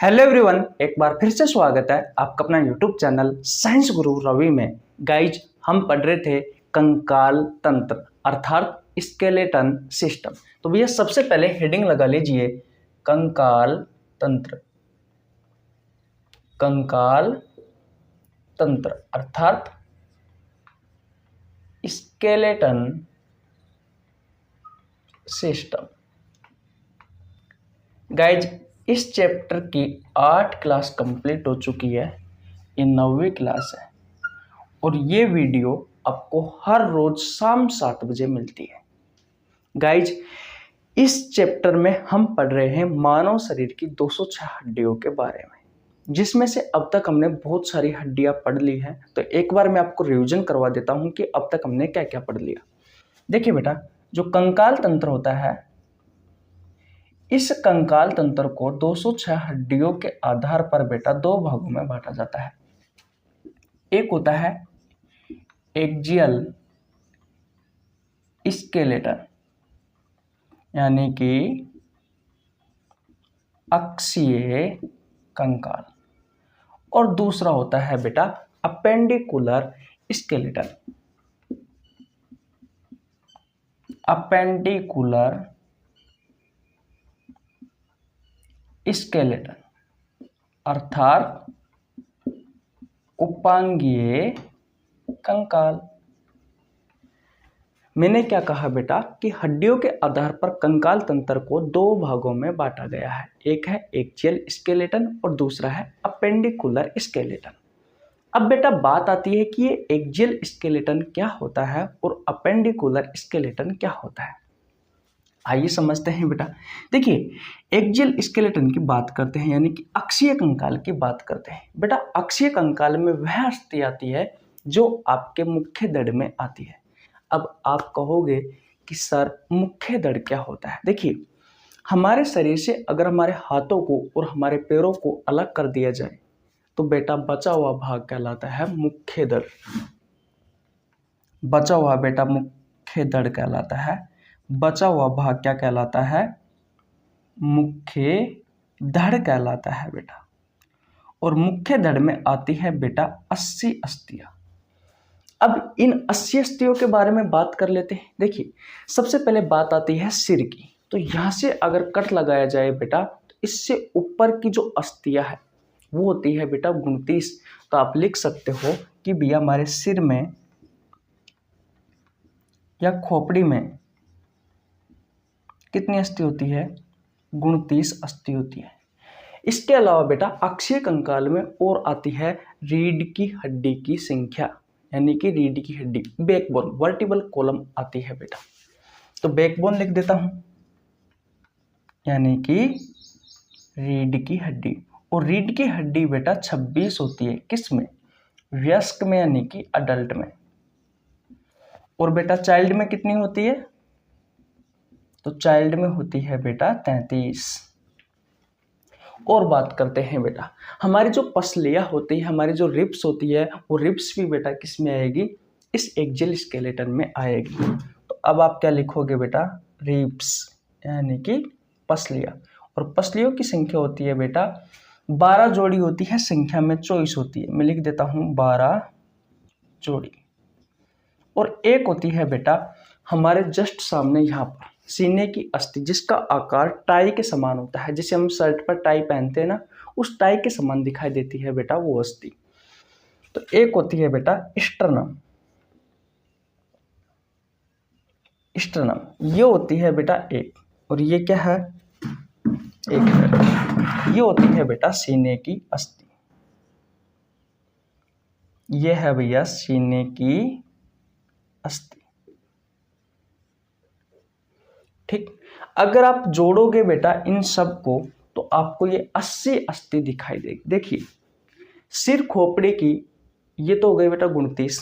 Hello everyone, एक बार फिर से स्वागत है आपका अपना यूट्यूब चैनल साइंस गुरु रवि में। गाइज, हम पढ़ रहे थे कंकाल तंत्र अर्थात स्केलेटन सिस्टम। तो भैया सबसे पहले हेडिंग लगा लीजिए कंकाल तंत्र। कंकाल तंत्र अर्थात स्केलेटन सिस्टम। गाइज, इस चैप्टर की 8 क्लास कंप्लीट हो चुकी है, ये 9वीं क्लास है और ये वीडियो आपको हर रोज शाम 7 बजे मिलती है। गाइज, इस चैप्टर में हम पढ़ रहे हैं मानव शरीर की 206 हड्डियों के बारे में, जिसमें से अब तक हमने बहुत सारी हड्डियां पढ़ ली हैं। तो एक बार मैं आपको रिवीजन करवा देता हूं कि अब तक हमने क्या क्या पढ़ लिया। देखिए बेटा, जो कंकाल तंत्र होता है, इस कंकाल तंत्र को 206 हड्डियों के आधार पर बेटा 2 भागों में बांटा जाता है। एक होता है एक्जियल स्केलेटन, यानी कि अक्षीय कंकाल, और दूसरा होता है बेटा अपेंडिकुलर स्केलेटन। अपेंडिकुलर स्केलेटन अर्थात उपांगीय कंकाल। मैंने क्या कहा बेटा कि हड्डियों के आधार पर कंकाल तंत्र को 2 भागों में बांटा गया है। एक है एक्जियल स्केलेटन और दूसरा है अपेंडिकुलर स्केलेटन। अब बेटा बात आती है कि ये एक्जियल स्केलेटन क्या होता है और अपेंडिकुलर स्केलेटन क्या होता है। आइए समझते हैं बेटा। देखिए, एक्जियल स्केलेटन की बात करते हैं, यानी कि अक्षीय कंकाल की बात करते हैं। बेटा, अक्षीय कंकाल में वह अस्थि आती है जो आपके मुख्य धड़ में आती है। अब आप कहोगे कि सर मुख्य धड़ क्या होता है। देखिए, हमारे शरीर से अगर हमारे हाथों को और हमारे पैरों को अलग कर दिया जाए तो बेटा बचा हुआ भाग कहलाता है मुख्य धड़। बचा हुआ बेटा मुख्य धड़ कहलाता है। बचा हुआ भाग क्या कहलाता है? मुख्य धड़ कहलाता है बेटा। और मुख्य धड़ में आती है बेटा 80 अस्थियां। अब इन 80 अस्थियों के बारे में बात कर लेते हैं। देखिए, सबसे पहले बात आती है सिर की। तो यहां से अगर कट लगाया जाए बेटा, तो इससे ऊपर की जो अस्थियां है वो होती है बेटा 29। तो आप लिख सकते हो कि भैया हमारे सिर में या खोपड़ी में कितनी अस्थि होती है? 29 अस्थि होती है। इसके अलावा बेटा अक्षीय कंकाल में और आती है रीढ़ की हड्डी की संख्या, यानी कि रीढ़ की हड्डी बैकबोन, वर्टिबल कॉलम आती है बेटा। तो बैकबोन लिख देता हूं, यानी कि रीढ़ की हड्डी। और रीढ़ की हड्डी बेटा 26 होती है। किस में? वयस्क में, यानी कि अडल्ट में। और बेटा चाइल्ड में कितनी होती है? तो चाइल्ड में होती है बेटा 33। और बात करते हैं बेटा, हमारी जो पसलियां होती है, हमारी जो रिब्स होती है, वो रिब्स भी बेटा किस में आएगी? इस एक्जियल स्केलेटन में आएगी। तो अब आप क्या लिखोगे बेटा? रिब्स, यानी कि पसलियां। और पसलियों की संख्या होती है बेटा 12 जोड़ी होती है, संख्या में 24 होती है। मैं लिख देता हूं 12 जोड़ी। और एक होती है बेटा हमारे जस्ट सामने यहाँ पर सीने की अस्थि, जिसका आकार टाई के समान होता है। जिसे हम शर्ट पर टाई पहनते हैं ना, उस टाई के समान दिखाई देती है बेटा वो अस्थि। तो एक होती है बेटा स्टर्नम। स्टर्नम ये होती है बेटा एक, और ये क्या है? एक है। ये होती है बेटा सीने की अस्थि। ये है भैया सीने की अस्थि। ठीक, अगर आप जोड़ोगे बेटा इन सब को तो आपको ये 80 अस्थि दिखाई देगी। देखिए, सिर खोपड़े की ये तो हो गई बेटा 29,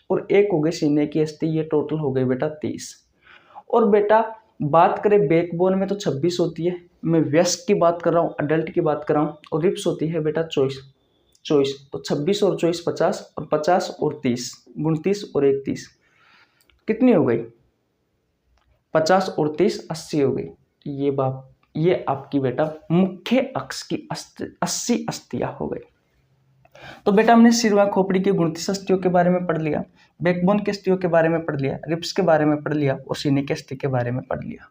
और एक हो गई सीने की अस्थि, ये टोटल हो गई बेटा 30। और बेटा बात करें बैकबोन में तो 26 होती है। मैं वयस्क की बात कर रहा हूँ, अडल्ट की बात कर रहा हूँ। और रिब्स होती है बेटा 24। तो 26 और 24 50, और 50 और 30 29 और 1 30, कितनी हो गई? 50 और 30 80 हो गई। ये बात ये आपकी बेटा मुख्य अक्ष की 80 अस्थियां हो गई। तो बेटा हमने सिर व खोपड़ी की 29 अस्थियों के बारे में पढ़ लिया, बैकबोन की अस्थियों के बारे में पढ़ लिया, रिब्स के बारे में पढ़ लिया और सीने की अस्थि के बारे में पढ़ लिया।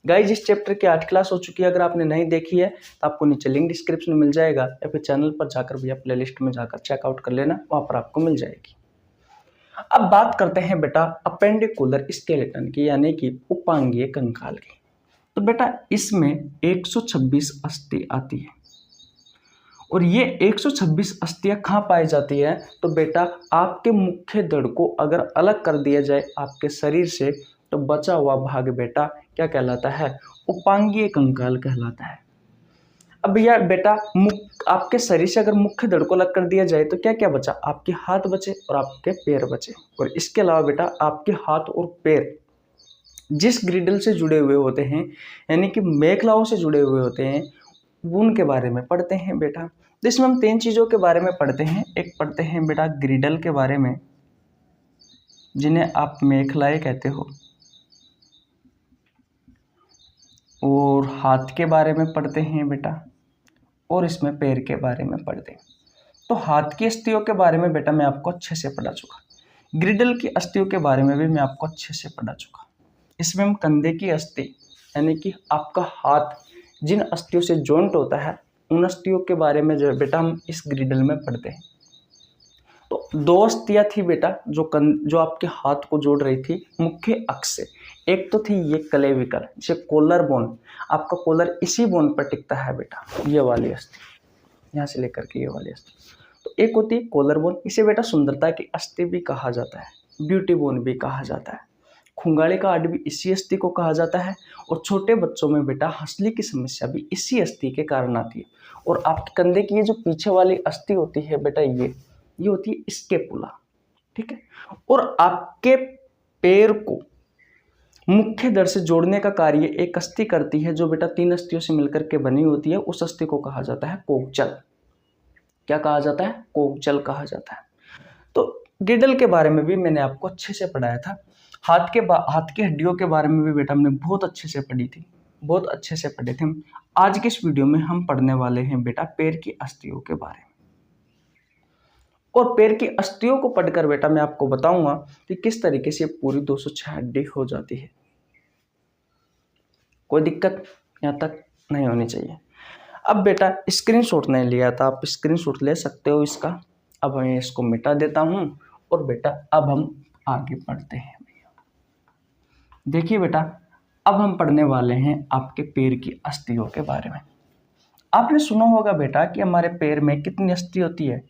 गाइज इस चैप्टर की 8 क्लास हो चुकी है। अगर आपने नहीं देखी है तो आपको नीचे लिंक डिस्क्रिप्शन में मिल जाएगा, या फिर चैनल पर जाकर भैया प्लेलिस्ट में जाकर चेकआउट कर लेना, वहां पर आपको मिल जाएगी। अब बात करते हैं बेटा अपेंडिकुलर स्केलेटन की, यानी कि उपांगीय कंकाल की। तो बेटा इसमें 126 अस्थि आती है, और ये 126 अस्थियां कहाँ पाई जाती है? तो बेटा आपके मुख्य धड़ को अगर अलग कर दिया जाए आपके शरीर से, तो बचा हुआ भाग बेटा क्या कहलाता है? उपांगीय कंकाल कहलाता है। अब भैया बेटा आपके शरीर से अगर मुख्य धड़ को अलग कर दिया जाए तो क्या क्या बचा? आपके हाथ बचे और आपके पैर बचे। और इसके अलावा बेटा आपके हाथ और पैर जिस ग्रिडल से जुड़े हुए होते हैं, यानी कि मेखलाओं से जुड़े हुए होते हैं, उनके बारे में पढ़ते हैं बेटा। तो इसमें हम 3 चीज़ों के बारे में पढ़ते हैं। एक पढ़ते हैं बेटा ग्रिडल के बारे में, जिन्हें आप मेखलाएं कहते हो, और हाथ के बारे में पढ़ते हैं बेटा, और इसमें पैर के बारे में पढ़ते हैं। तो हाथ की अस्थियों के बारे में बेटा मैं आपको अच्छे से पढ़ा चुका, ग्रिडल की अस्थियों के बारे में भी मैं आपको अच्छे से पढ़ा चुका। इसमें हम कंधे की अस्थि, यानी कि आपका हाथ जिन अस्थियों से जॉइंट होता है, उन अस्थियों के बारे में जो है बेटा हम इस ग्रिडल में पढ़ते हैं। तो 2 अस्थियां थी बेटा जो आपके हाथ को जोड़ रही थी मुख्य अक्ष से। एक तो थी ये क्लेविकल, जिसे कॉलर बोन, आपका कॉलर इसी बोन पर टिकता है बेटा, ये वाली अस्थि, यहाँ से लेकर के ये वाली अस्थि। तो एक होती है कॉलर बोन, इसे बेटा सुंदरता की अस्थि भी कहा जाता है, ब्यूटी बोन भी कहा जाता है। खुंगाड़े का हाड़ भी इसी अस्थि को कहा जाता है। और छोटे बच्चों में बेटा हंसली की समस्या भी इसी अस्थि के कारण आती है। और आपके कंधे की ये जो पीछे वाली अस्थि होती है बेटा, ये होती है स्केपुला, ठीक है। और आपके पैर को मुख्य धड़ से जोड़ने का कार्य एक अस्थि करती है, जो बेटा 3 अस्थियों से मिलकर के बनी होती है। उस अस्थि को कहा जाता है कोक्चल। क्या कहा जाता है? कोक्चल कहा जाता है। तो ग्रिडल के बारे में भी मैंने आपको अच्छे से पढ़ाया था। हाथ की हड्डियों के बारे में भी बेटा हमने बहुत अच्छे से पढ़ी थी, बहुत अच्छे से पढ़े थे। आज के इस वीडियो में हम पढ़ने वाले हैं बेटा पैर की अस्थियों के बारे में। और पैर की अस्थियों को पढ़कर बेटा मैं आपको बताऊंगा कि किस तरीके से पूरी 206 हड्डी हो जाती है। कोई दिक्कत यहाँ तक नहीं होनी चाहिए। अब बेटा स्क्रीनशॉट नहीं लिया था, आप स्क्रीनशॉट ले सकते हो इसका। अब मैं इसको मिटा देता हूं, और बेटा अब हम आगे पढ़ते हैं। देखिए बेटा अब हम पढ़ने वाले हैं आपके पैर की अस्थियों के बारे में। आपने सुना होगा बेटा कि हमारे पैर में कितनी अस्थि होती है?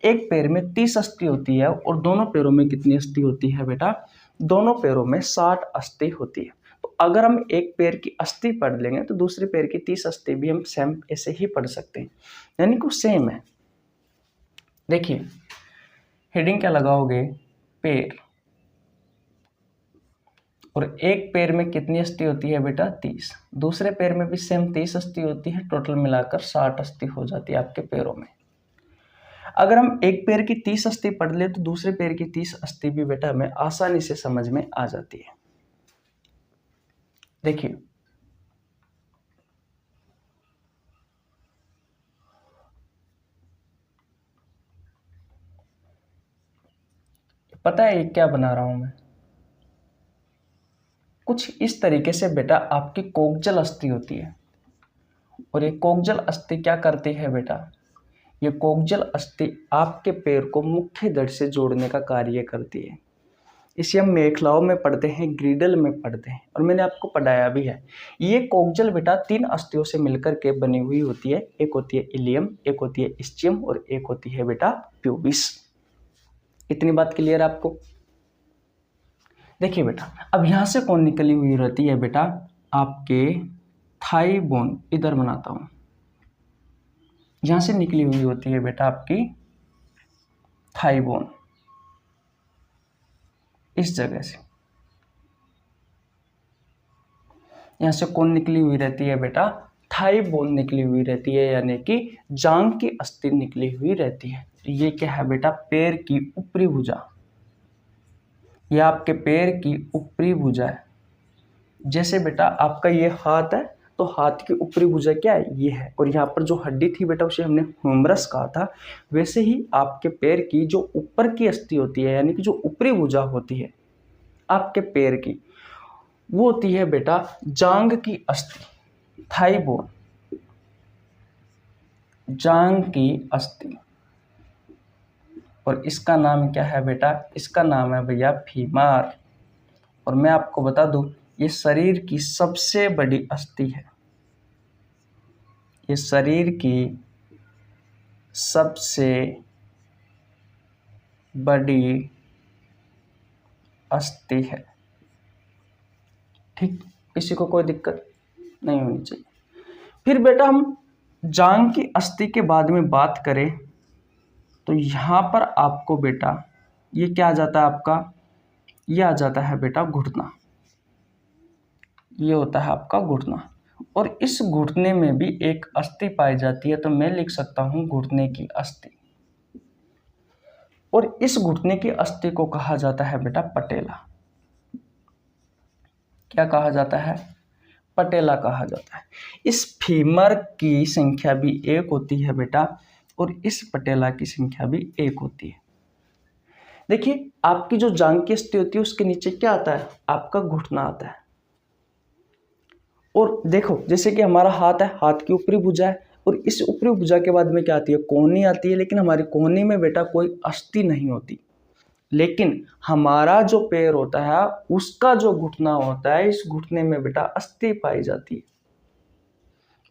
एक पैर में 30 अस्थि होती है, और दोनों पैरों में कितनी अस्थि होती है बेटा? दोनों पैरों में 60 अस्थि होती है। तो अगर हम एक पैर की अस्थि पढ़ लेंगे तो दूसरे पैर की 30 अस्थि भी हम सेम ऐसे ही पढ़ सकते हैं, यानी कि सेम है। देखिए हेडिंग क्या लगाओगे? पैर। और एक पैर में कितनी अस्थि होती है बेटा? 30। दूसरे पैर में भी सेम 30 अस्थि होती है, टोटल मिलाकर 60 अस्थि हो जाती है आपके पैरों में। अगर हम एक पैर की 30 अस्थि पढ़ ले तो दूसरे पैर की 30 अस्थि भी बेटा हमें आसानी से समझ में आ जाती है। देखिए पता है ये क्या बना रहा हूं मैं? कुछ इस तरीके से बेटा आपकी कोक्जल अस्थि होती है। और ये कोक्जल अस्थि क्या करती है बेटा? ये कोक्जल अस्थि आपके पैर को मुख्य धड़ से जोड़ने का कार्य करती है। इसे हम मेखलाओं में पढ़ते हैं, ग्रिडल में पढ़ते हैं, और मैंने आपको पढ़ाया भी है। ये कोक्जल बेटा 3 अस्थियों से मिलकर के बनी हुई होती है। एक होती है इलियम, एक होती है इस्चियम, और एक होती है बेटा प्यूबिस। इतनी बात क्लियर है आपको? देखिए बेटा अब यहां से कौन निकली हुई रहती है बेटा? आपके थाई बोन, इधर बनाता हूं, यहां से निकली हुई होती है बेटा आपकी थाई बोन, इस जगह से। यहां से कौन निकली हुई रहती है बेटा? थाई बोन निकली हुई रहती है, यानी कि जांघ की अस्थि निकली हुई रहती है। ये क्या है बेटा? पैर की ऊपरी भुजा। यह आपके पैर की ऊपरी भुजा है। जैसे बेटा आपका ये हाथ है, तो हाथ की ऊपरी भुजा क्या है, ये है। और यहाँ पर जो हड्डी थी बेटा उसे हमने ह्यूमरस कहा था। वैसे ही आपके पैर की जो ऊपर की अस्थि होती है, यानी कि जो ऊपरी भुजा होती है आपके पैर की, वो होती है बेटा जांघ की अस्थि, थाई बोन, जांघ की अस्थि। और इसका नाम क्या है बेटा, इसका नाम है भैया फीमर। और मैं आपको बता दूं, ये शरीर की सबसे बड़ी अस्थि है, ये शरीर की सबसे बड़ी अस्थि है। ठीक, किसी को कोई दिक्कत नहीं होनी चाहिए। फिर बेटा हम जांघ की अस्थि के बाद में बात करें तो यहाँ पर आपको बेटा ये क्या आ जाता है आपका, ये आ जाता है बेटा घुटना, ये होता है आपका घुटना। और इस घुटने में भी एक अस्थि पाई जाती है, तो मैं लिख सकता हूं घुटने की अस्थि। और इस घुटने की अस्थि को कहा जाता है बेटा पटेला। क्या कहा जाता है, पटेला कहा जाता है। इस फीमर की संख्या भी एक होती है बेटा, और इस पटेला की संख्या भी एक होती है। देखिए आपकी जो जांघ की अस्थि होती है उसके नीचे क्या आता है, आपका घुटना आता है। और देखो जैसे कि हमारा हाथ है, हाथ की ऊपरी भुजा है, और इस ऊपरी भुजा के बाद में क्या आती है, कोहनी आती है। लेकिन हमारी कोहनी में बेटा कोई अस्थि नहीं होती, लेकिन हमारा जो पैर होता है उसका जो घुटना होता है, इस घुटने में बेटा अस्थि पाई जाती है,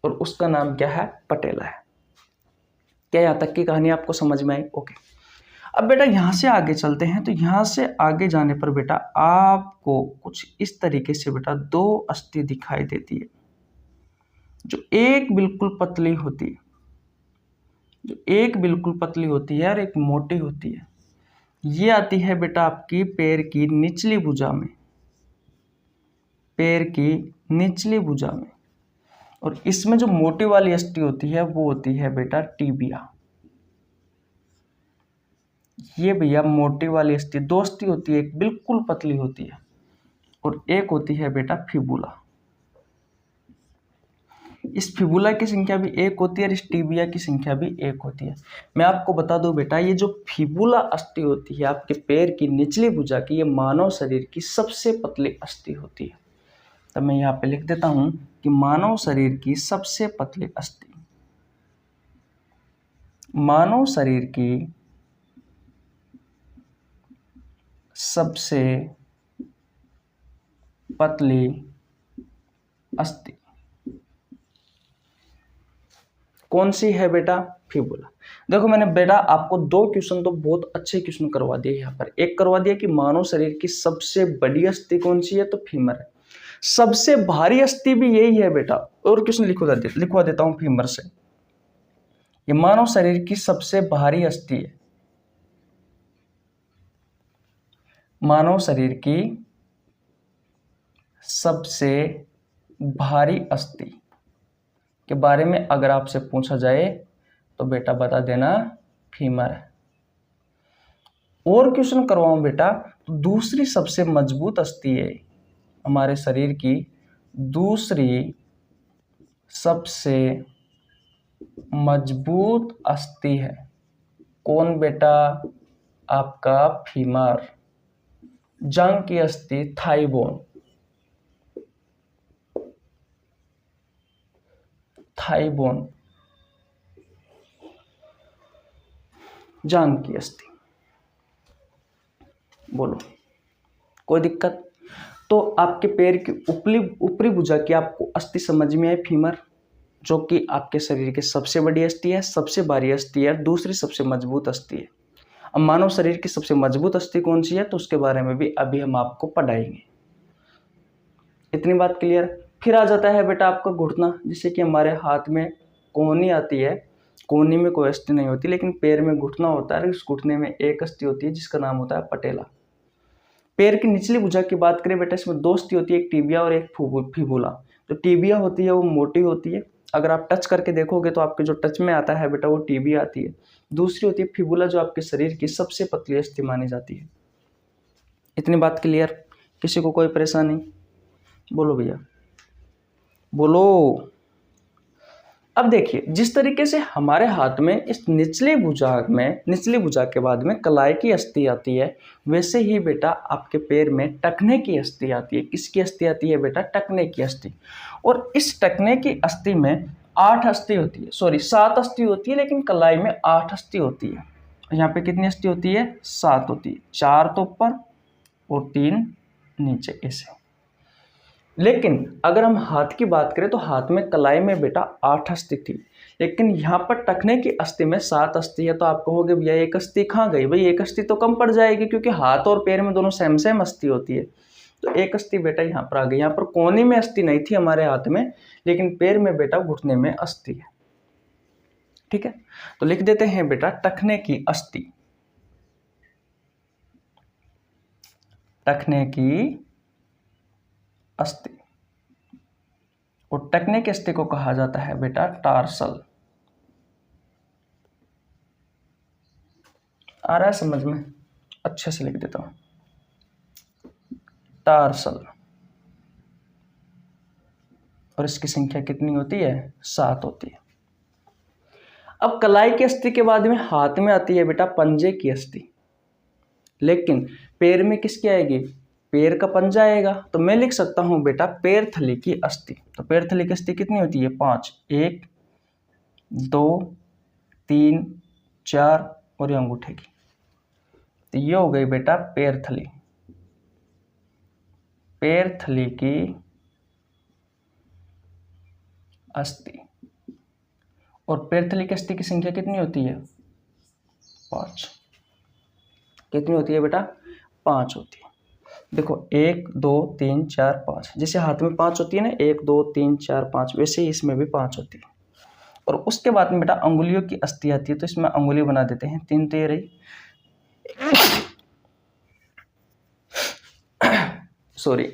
और उसका नाम क्या है, पटेला है। क्या यहाँ तक की कहानी आपको समझ में आई? ओके। अब बेटा यहाँ से आगे चलते हैं। तो यहाँ से आगे जाने पर बेटा आपको कुछ इस तरीके से बेटा दो अस्थि दिखाई देती है, जो एक बिल्कुल पतली होती है, जो एक बिल्कुल पतली होती है और एक मोटी होती है। ये आती है बेटा आपकी पैर की निचली भुजा में, पैर की निचली भुजा में। और इसमें जो मोटी वाली अस्थि होती है वो होती है बेटा टीबिया। ये भैया मोटी वाली अस्थि, दो अस्थि होती है, एक बिल्कुल पतली होती है और एक होती है बेटा फिबुला। इस फिबुला की संख्या भी एक होती है और इस टीबिया की संख्या भी एक होती है। मैं आपको बता दूं बेटा, ये जो फिबुला अस्थि होती है आपके पैर की निचली भुजा की, ये मानव शरीर की सबसे पतली अस्थि होती है। तो मैं यहाँ पे लिख देता हूं कि मानव शरीर की सबसे पतली अस्थि, मानव शरीर की सबसे पतली अस्थि कौन सी है बेटा, फिबुला। देखो मैंने बेटा आपको दो क्वेश्चन तो बहुत अच्छे क्वेश्चन करवा दिए। यहाँ पर एक करवा दिया कि मानव शरीर की सबसे बड़ी अस्थि कौन सी है, तो फीमर है। सबसे भारी अस्थि भी यही है बेटा, और क्वेश्चन लिखवा देता हूं फीमर से। ये मानव शरीर की सबसे भारी अस्थि है, मानव शरीर की सबसे भारी अस्थि के बारे में अगर आपसे पूछा जाए तो बेटा बता देना फीमर है। और क्वेश्चन करवाऊं बेटा, तो दूसरी सबसे मजबूत अस्थि है हमारे शरीर की, दूसरी सबसे मजबूत अस्थि है कौन बेटा, आपका फीमर। जांघ की अस्थि थाई बोन, थाई बोन, जांघ की अस्थि। बोलो कोई दिक्कत? तो आपके पैर की ऊपरी भुजा की आपको अस्थि समझ में आई, फीमर, जो कि आपके शरीर की सबसे बड़ी अस्थि है, सबसे भारी अस्थि है, दूसरी सबसे मजबूत अस्थि है। अब मानव शरीर की सबसे मजबूत अस्थि कौन सी है, तो उसके बारे में भी अभी हम आपको पढ़ाएंगे। इतनी बात क्लियर? फिर आ जाता है बेटा आपका घुटना, जिससे कि हमारे हाथ में कोहनी आती है, कोहनी में कोई अस्थि नहीं होती, लेकिन पैर में घुटना होता है। इस घुटने में एक अस्थि होती है जिसका नाम होता है पटेला। पैर की निचली भुजा की बात करें बेटा, इसमें दो अस्थि होती है, एक टीबिया और एक फिबुला। जो टीबिया होती है वो मोटी होती है, अगर आप टच करके देखोगे तो आपके जो टच में आता है बेटा वो टीबिया आती है। दूसरी होती है फिबुला, जो आपके शरीर की सबसे पतली अस्थि मानी जाती है। इतनी बात क्लियर? किसी को कोई परेशानी? बोलो भैया। बोलो। अब देखिए, जिस तरीके से हमारे हाथ में इस निचले भुजा के बाद में कलाई की अस्थि आती है, वैसे ही बेटा आपके पैर में टखने की अस्थि आती है। किसकी अस्थि आती है बेटा? टखने की अस्थि। और इस टखने की अस्थि में 8 अस्थि होती है, सॉरी 7 अस्थि होती है, लेकिन कलाई में 8 अस्थि होती है। यहाँ पे कितनी अस्थि होती है? 7 होती है। 4 तो ऊपर और 3 नीचे, ऐसे। लेकिन अगर हम हाथ की बात करें तो हाथ में कलाई में बेटा 8 अस्थि थी, लेकिन यहाँ पर टखने की अस्थि में 7 अस्थि है। तो आप कहोगे भैया एक अस्थि कहाँ गई? भाई एक अस्थि तो कम पड़ जाएगी, क्योंकि हाथ और पैर में दोनों सेम सेम अस्थि होती है। तो एक अस्थि बेटा यहाँ पर आ गई। यहाँ पर कोहनी में अस्थि नहीं थी हमारे हाथ में, लेकिन पैर में बेटा घुटने में अस्थि है। ठीक है, तो लिख देते हैं बेटा टखने की अस्थि। टखने की अस्थि। और टखने की अस्थि को कहा जाता है बेटा टार्सल। आ रहा है समझ में? अच्छे से लिख देता हूं, टार्सल। और इसकी संख्या कितनी होती है? 7 होती है। अब कलाई की अस्थि के बाद में हाथ में आती है बेटा पंजे की अस्थि, लेकिन पैर में किसकी आएगी? पैर का पंजा आएगा। तो मैं लिख सकता हूं बेटा पैर थली की अस्थि। तो पैर थली की अस्थि कितनी होती है? 5। 1 2 3 4 और ये अंगूठे की। तो ये हो गई बेटा पैर थली। पैर थली की अस्थि। और पैर थली की अस्थि की संख्या कितनी होती है? 5। कितनी होती है बेटा? 5 होती है। देखो 1 2 3 4 5, जैसे हाथ में 5 होती है ना, 1 2 3 4 5, वैसे ही इसमें भी 5 होती है। और उसके बाद में बेटा अंगुलियों की अस्थि आती है। तो इसमें अंगुली बना देते हैं। 3 तो ये रही, सॉरी।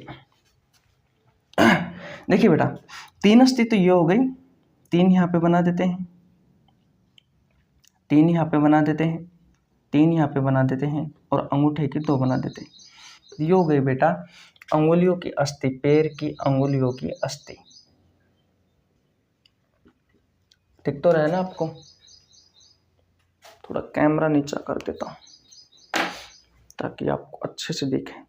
देखिए बेटा 3 अस्थि तो ये हो गई, 3 यहाँ पे बना देते हैं, 3 यहाँ पे बना देते हैं, 3 यहाँ पे बना देते हैं, और अंगूठे की 2 बना देते हैं। ये हो गई बेटा अंगुलियों की अस्थि, पैर की अंगुलियों की अस्थि। दिख तो रहा है ना आपको? थोड़ा कैमरा नीचा कर देता हूं ताकि आपको अच्छे से दिखे।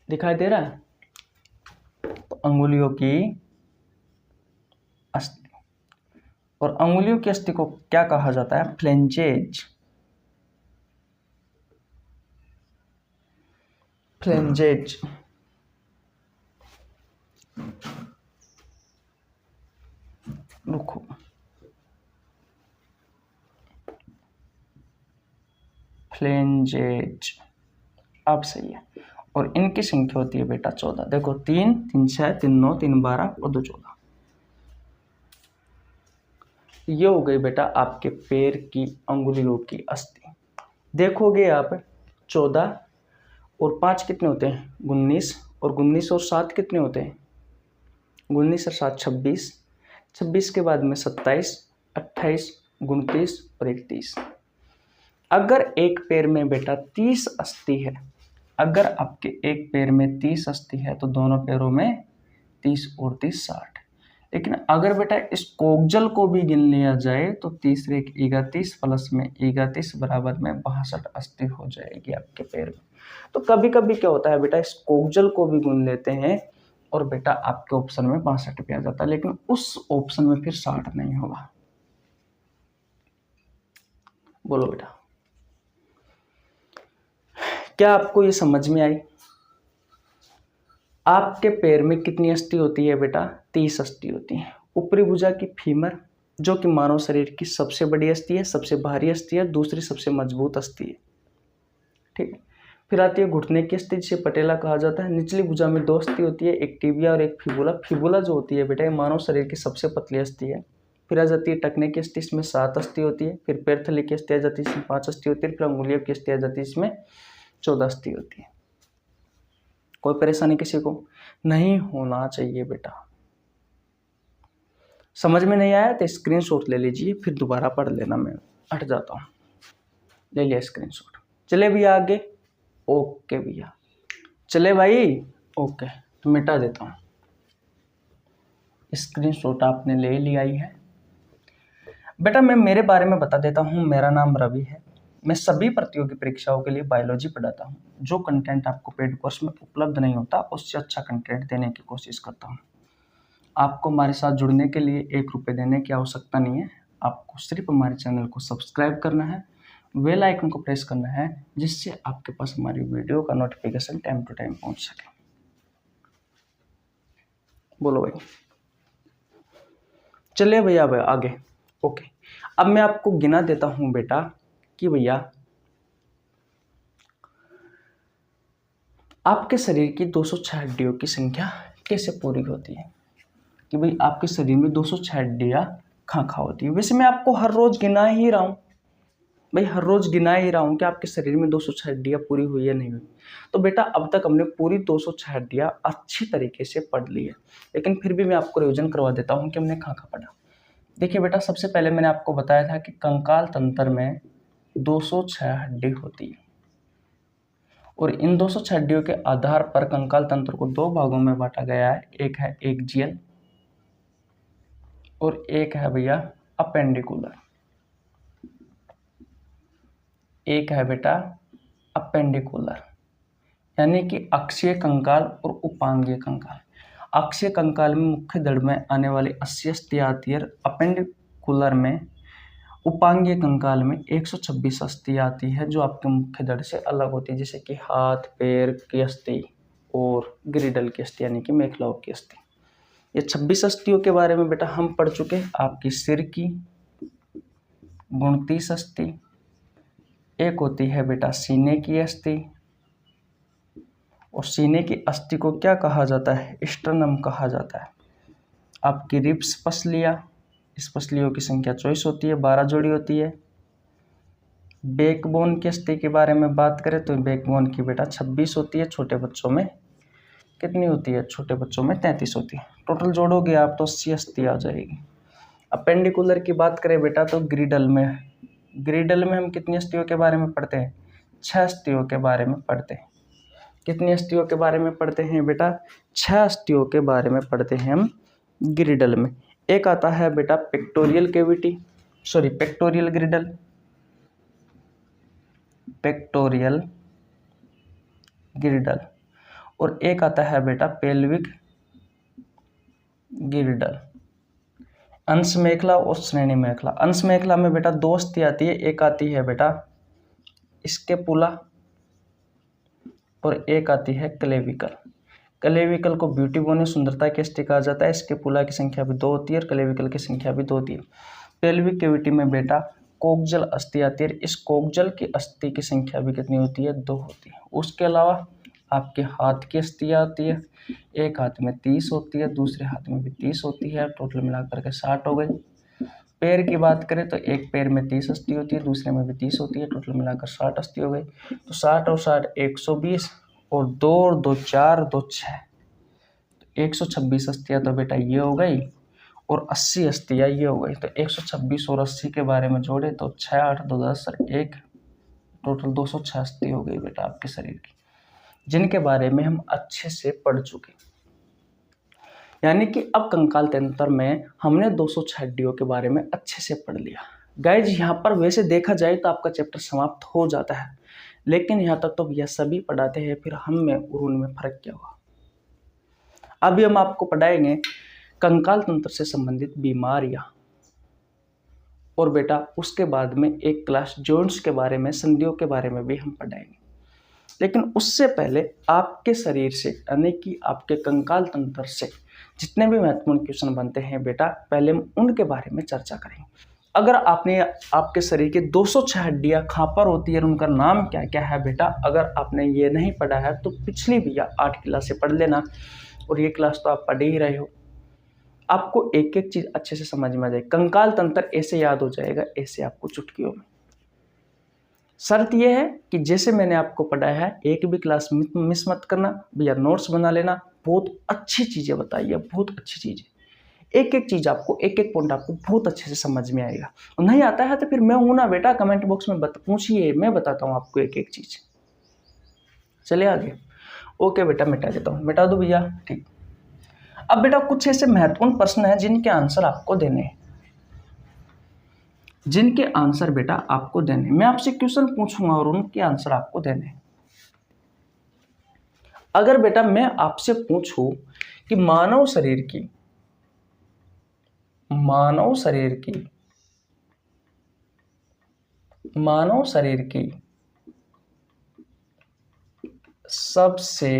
दिखाई दे रहा है? तो अंगुलियों की अस्थि। और अंगुलियों की अस्थि को क्या कहा जाता है? फ्लेंजेज। फ्लेंजेज। रुको, फ्लेंजेज। अब सही है। और इनकी संख्या होती है बेटा 14। देखो 3 3 6 3 9 3 12 और 2 14। ये हो गई बेटा आपके पैर की अंगुलियों की अस्थि। देखोगे आप 14 और 5 कितने होते हैं? 19। और 19 और 7 कितने होते हैं? 19 और 7 26। 26 के बाद में 27 28 29 और 31। अगर एक पैर में बेटा 30 अस्थि है, अगर आपके एक पैर में 30 अस्थि है तो दोनों पैरों में 30 और 30 60। लेकिन अगर बेटा इस कोगजल को भी गिन लिया जाए तो 30 एक 31 प्लस में 31 बराबर में 62 अस्थि हो जाएगी आपके पैर में। तो कभी कभी क्या होता है बेटा, इस कोगजल को भी गिन लेते हैं और बेटा आपके ऑप्शन में 62 पे आ जाता है, लेकिन उस ऑप्शन में फिर 60 नहीं होगा। बोलो बेटा, क्या आपको ये समझ में आई? आपके पैर में कितनी अस्थि होती है बेटा? 30 अस्थि होती है। ऊपरी भुजा की फीमर, जो कि मानव शरीर की सबसे बड़ी अस्थि है, सबसे भारी अस्थि है, दूसरी सबसे मजबूत अस्थि है। ठीक है। फिर आती है घुटने की अस्थि, जिसे पटेला कहा जाता है। निचली भुजा में 2 अस्थि होती है, एक टिबिया और एक फिबुला। फिबुला जो होती है बेटा, ये मानव शरीर की सबसे पतली अस्थि है। फिर आ जाती है टखने की अस्थि, इसमें 7 अस्थि होती है। फिर पैर थली की अस्थि आ जाती है, इसमें 5 अस्थि होती है। फिर अंगुलियों की अस्थि आ जाती है, इसमें 14 अस्थि होती है। कोई परेशानी किसी को नहीं होना चाहिए बेटा। समझ में नहीं आया तो स्क्रीनशॉट ले लीजिए, फिर दोबारा पढ़ लेना। मैं हट जाता हूँ। ले लिया स्क्रीनशॉट। चले भैया आगे, ओके भैया, चले भाई, ओके, तो मिटा देता हूँ। स्क्रीनशॉट आपने ले लिया ही है। बेटा मैं मेरे बारे में बता देता हूँ, मेरा नाम रवि है। मैं सभी प्रतियोगी परीक्षाओं के लिए बायोलॉजी पढ़ाता हूँ। जो कंटेंट आपको पेड कोर्स में उपलब्ध नहीं होता, उससे अच्छा कंटेंट देने की कोशिश करता हूँ। आपको हमारे साथ जुड़ने के लिए 1 रुपये देने की आवश्यकता नहीं है। आपको सिर्फ हमारे चैनल को सब्सक्राइब करना है, बेल आइकन को प्रेस करना है, जिससे आपके पास हमारी वीडियो का नोटिफिकेशन टाइम टू टाइम पहुँच सके। बोलो भाई, चलिए भैया भाई आगे, ओके। अब मैं आपको गिना देता हूं बेटा कि भैया आपके शरीर की 206 हड्डियों की संख्या कैसे पूरी होती है, कि भाई आपके शरीर में 206 हड्डियां कहाँ होती है। वैसे मैं आपको हर रोज गिना ही रहा हूँ भाई, हर रोज गिना ही रहा हूँ कि आपके शरीर में 206 हड्डियां पूरी हुई है नहीं हुई। तो बेटा अब तक हमने पूरी 206 हड्डियां अच्छी तरीके से पढ़ ली है, लेकिन फिर भी मैं आपको रिविजन करवा देता हूँ कि हमने कहाँ पढ़ा। देखिए बेटा, सबसे पहले मैंने आपको बताया था कि कंकाल तंत्र में 206 हड्डी होती है, और इन 206 हड्डियों के आधार पर कंकाल तंत्र को 2 भागों में बांटा गया है। एक है एक्जियल और एक है भैया अपेंडिकुलर। एक है बेटा अपेंडिकुलर, यानी कि अक्षीय कंकाल और उपांगीय कंकाल। अक्षीय कंकाल में मुख्य धड़ में आने वाली 80 अस्थियां आती है। अपेंडिकुलर में, उपांगीय कंकाल में 126 अस्थियां आती है, जो आपके मुख्य धड़ से अलग होती है, जैसे कि हाथ पैर की अस्थि और ग्रिडल की अस्थि, यानी कि मेखलाओं की अस्थि। ये 26 अस्थियों के बारे में बेटा हम पढ़ चुके हैं। आपकी सिर की 29 अस्थि, एक होती है बेटा सीने की अस्थि, और सीने की अस्थि को क्या कहा जाता है, स्टर्नम कहा जाता है। आपकी रिब्स पसलियाँ, इस पसलियों की संख्या 24 होती है, 12 जोड़ी होती है। बैकबोन की अस्थि के बारे में बात करें तो बैकबोन की बेटा 26 होती है, छोटे बच्चों में कितनी होती है, छोटे बच्चों में 33 होती है। टोटल जोड़ोगे आप तो 80 अस्थि आ जाएगी। अपेंडिकुलर की बात करें बेटा तो ग्रिडल में हम कितनी अस्थियों के बारे में पढ़ते हैं, 6 अस्थियों के बारे में पढ़ते हैं। कितनी अस्थियों के बारे में पढ़ते हैं बेटा, 6 अस्थियों के बारे में पढ़ते हैं हम ग्रिडल में। एक आता है बेटा पेक्टोरियल ग्रिडल, पेक्टोरियल ग्रिडल, और एक आता है बेटा पेल्विक ग्रिडल। अंश मेखला और श्रेणी मेखला। अंश मेखला में बेटा 2 अस्थि आती है, एक आती है बेटा स्केपुला और एक आती है क्लेविकल। क्लेविकल को ब्यूटी बोन, सुंदरता की अस्थि कहा जाता है। स्केपुला की संख्या भी 2 होती है और क्लेविकल की संख्या भी 2 होती है। पेल्विक कैविटी में बेटा कोक्जल अस्थि आती है, इस कोक्जल की अस्थि की संख्या भी कितनी होती है, 2 होती है। उसके अलावा आपके हाथ की अस्थियाँ आती है, एक हाथ में 30 होती है, दूसरे हाथ में भी 30 होती है, टोटल मिलाकर के 60 हो गई। पैर की बात करें तो एक पैर में 30 अस्थि होती है, दूसरे में भी 30 होती है, टोटल मिलाकर 60 अस्थि हो गई। तो 60 और 60 120, और 2 और 2 4, 2 6, 126 अस्थियाँ तो बेटा ये हो गई, और 80 अस्थियाँ ये हो गई। तो 126 और 80 के बारे में जोड़े तो 6 8 2 10 1, टोटल 206 अस्थि हो गई बेटा आपके शरीर की, जिनके बारे में हम अच्छे से पढ़ चुके। यानी कि अब कंकाल तंत्र में हमने 206 हड्डियों के बारे में अच्छे से पढ़ लिया। गाइज यहाँ पर वैसे देखा जाए तो आपका चैप्टर समाप्त हो जाता है, लेकिन यहाँ तक तो भैया सभी पढ़ाते हैं, फिर हम में और उनमें फर्क क्या हुआ। अभी हम आपको पढ़ाएंगे कंकाल तंत्र से संबंधित बीमारियां, और बेटा उसके बाद में एक क्लास जॉइंट्स के बारे में, संधियों के बारे में भी हम पढ़ाएंगे। लेकिन उससे पहले आपके शरीर से, यानी कि आपके कंकाल तंत्र से जितने भी महत्वपूर्ण क्वेश्चन बनते हैं बेटा, पहले हम उनके बारे में चर्चा करेंगे। अगर आपने आपके शरीर की 206 हड्डियां कहाँ पर होती है, उनका नाम क्या क्या है बेटा, अगर आपने ये नहीं पढ़ा है तो पिछली भैया 8 क्लास से पढ़ लेना, और ये क्लास तो आप पढ़ ही रहे हो। आपको एक एक चीज अच्छे से समझ में आ जाएगी। कंकाल तंत्र ऐसे याद हो जाएगा, ऐसे आपको चुटकियों में। शर्त यह है कि जैसे मैंने आपको पढ़ाया है, एक भी क्लास मिस मत करना भैया, नोट्स बना लेना। बहुत अच्छी चीजें बताइए, बहुत अच्छी चीजें। एक एक चीज आपको, एक एक पॉइंट आपको बहुत अच्छे से समझ में आएगा। और नहीं आता है तो फिर मैं हूं ना बेटा, कमेंट बॉक्स में पूछिए, मैं बताता हूँ आपको एक एक चीज। चलिए आगे। ओके बेटा, मिटा देता हूँ, मिटा दो भैया, ठीक। अब बेटा कुछ ऐसे महत्वपूर्ण प्रश्न हैं जिनके आंसर आपको देने हैं, जिनके आंसर बेटा आपको देने। मैं आपसे क्वेश्चन पूछूंगा और उनके आंसर आपको देने। अगर बेटा मैं आपसे पूछूं कि मानव शरीर की सबसे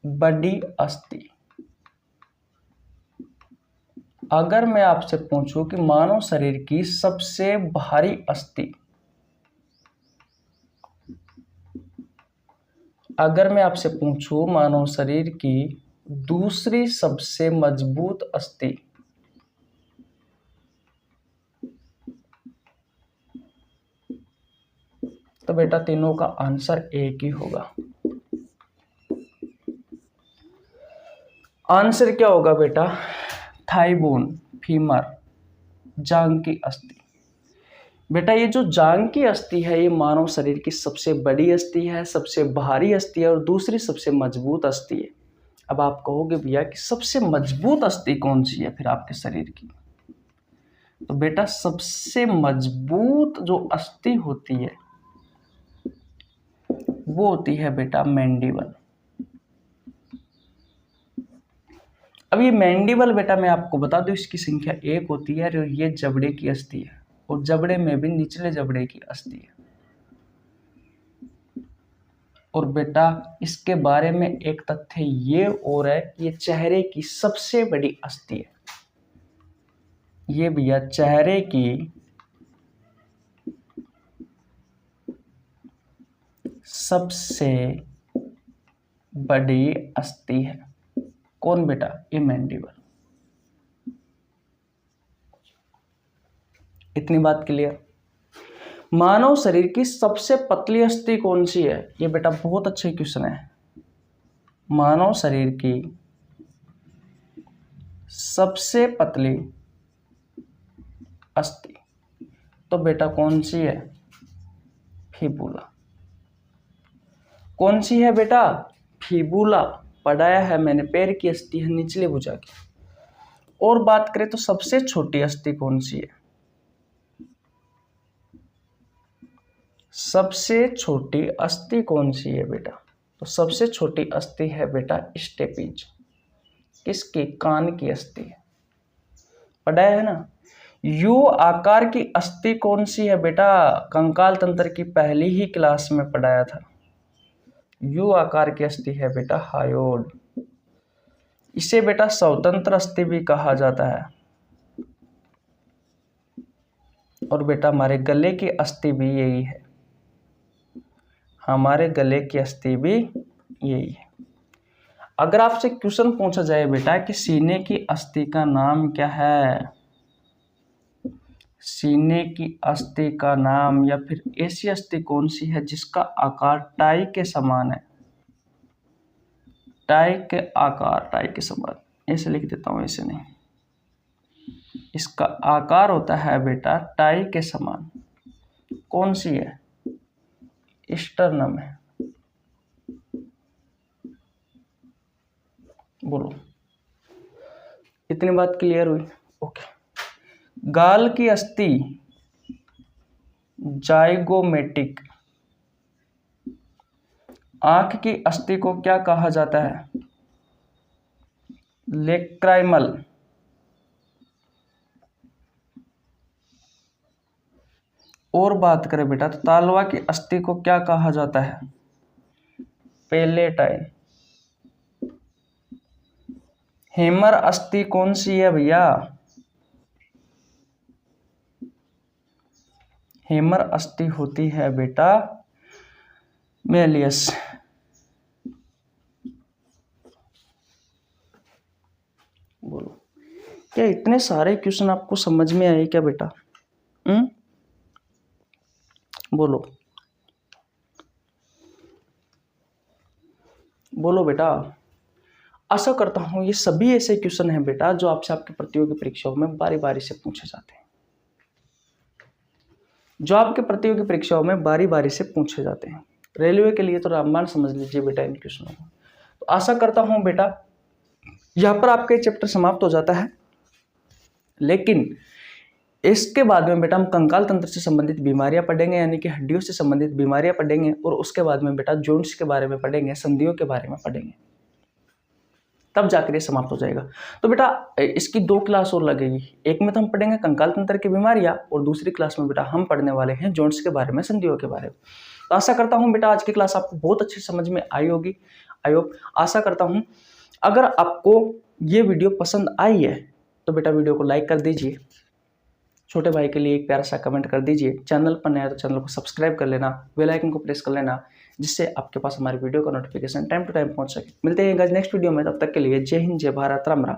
बड़ी अस्थि, अगर मैं आपसे पूछूं कि मानव शरीर की सबसे भारी अस्थि, अगर मैं आपसे पूछूं मानव शरीर की दूसरी सबसे मजबूत अस्थि, तो बेटा तीनों का आंसर एक ही होगा। आंसर क्या होगा बेटा? थाई बोन, फीमर, जांग की अस्थि। बेटा ये जो जांग की अस्थि है ये मानव शरीर की सबसे बड़ी अस्थि है, सबसे भारी अस्थि है और दूसरी सबसे मजबूत अस्थि है। अब आप कहोगे भैया कि सबसे मजबूत अस्थि कौन सी है फिर आपके शरीर की? तो बेटा सबसे मजबूत जो अस्थि होती है वो होती है बेटा मैंडिबल। अब ये मैंडिबल बेटा मैं आपको बता दूं इसकी संख्या एक होती है और ये जबड़े की अस्थि है, और जबड़े में भी निचले जबड़े की अस्थि है। और बेटा इसके बारे में एक तथ्य ये और है, ये चेहरे की सबसे बड़ी अस्थि है। ये भैया चेहरे की सबसे बड़ी अस्थि है। कौन बेटा? ये मैंडिबल। इतनी बात क्लियर। मानव शरीर की सबसे पतली अस्थि कौन सी है? ये बेटा बहुत अच्छे क्वेश्चन है। मानव शरीर की सबसे पतली अस्थि तो बेटा कौन सी है? फिबुला। कौन सी है बेटा? फिबुला। पढ़ाया है मैंने, पैर की अस्थि है निचले भुजा की। और बात करें तो सबसे छोटी अस्थि कौन सी है? सबसे छोटी अस्थि कौन सी है बेटा? तो सबसे छोटी अस्थि है बेटा स्टेपीज। किसकी? कान की अस्थि है। पढ़ाया है ना। यू आकार की अस्थि कौन सी है बेटा? कंकाल तंत्र की पहली ही क्लास में पढ़ाया था। यू आकार की अस्थि है बेटा हायोड। इसे बेटा स्वतंत्र अस्थि भी कहा जाता है। और बेटा हमारे गले की अस्थि भी यही है। हमारे गले की अस्थि भी यही है। अगर आपसे क्वेश्चन पूछा जाए बेटा कि सीने की अस्थि का नाम क्या है, सीने की अस्थि का नाम, या फिर ऐसी अस्थि कौन सी है जिसका आकार टाई के समान है? टाई के आकार, टाई के समान, ऐसे लिख देता हूं, ऐसे नहीं। इसका आकार होता है बेटा टाई के समान। कौन सी है? स्टर्नम है। बोलो, इतनी बात क्लियर हुई? ओके। गाल की अस्थि जाइगोमेटिक। आंख की अस्थि को क्या कहा जाता है? लेक्राइमल। और बात करें बेटा तो तालवा की अस्थि को क्या कहा जाता है? पेलेटाइन। हेमर अस्थि कौन सी है भैया? हेमर अस्थि होती है बेटा मेलियस। बोलो, क्या इतने सारे क्वेश्चन आपको समझ में आए क्या बेटा? बोलो, बोलो बेटा। आशा करता हूँ ये सभी ऐसे क्वेश्चन हैं बेटा जो आपसे आपकी प्रतियोगी परीक्षाओं में बारी बारी से पूछे जाते हैं, जो आपके प्रतियोगी परीक्षाओं में बारी बारी से पूछे जाते हैं। रेलवे के लिए तो रामबाण समझ लीजिए बेटा इन क्वेश्चनों को। तो आशा करता हूँ बेटा यहाँ पर आपका चैप्टर समाप्त हो जाता है, लेकिन इसके बाद में बेटा हम कंकाल तंत्र से संबंधित बीमारियां पढ़ेंगे, यानी कि हड्डियों से संबंधित बीमारियां पढ़ेंगे, और उसके बाद में बेटा जॉइंट्स के बारे में पढ़ेंगे, संधियों के बारे में पढ़ेंगे, तब जाकर ये समाप्त हो जाएगा। तो बेटा इसकी 2 क्लास और लगेगी, एक में तो हम पढ़ेंगे कंकाल तंत्र की बीमारियां और दूसरी क्लास में बेटा हम पढ़ने वाले हैं जॉइंट्स के बारे में, संधियों के बारे में। तो आशा करता हूँ बेटा आज की क्लास आपको बहुत अच्छी समझ में आई होगी। आशा करता हूँ अगर आपको ये वीडियो पसंद आई है तो बेटा वीडियो को लाइक कर दीजिए, छोटे भाई के लिए एक प्यारा सा कमेंट कर दीजिए, चैनल पर नया तो चैनल को सब्सक्राइब कर लेना, बेल आइकन को प्रेस कर लेना, जिससे आपके पास हमारी वीडियो का नोटिफिकेशन टाइम टू टाइम पहुंच सके। मिलते हैं गाइस नेक्स्ट वीडियो में, तब तक के लिए जय हिंद, जय भारत, राम राम।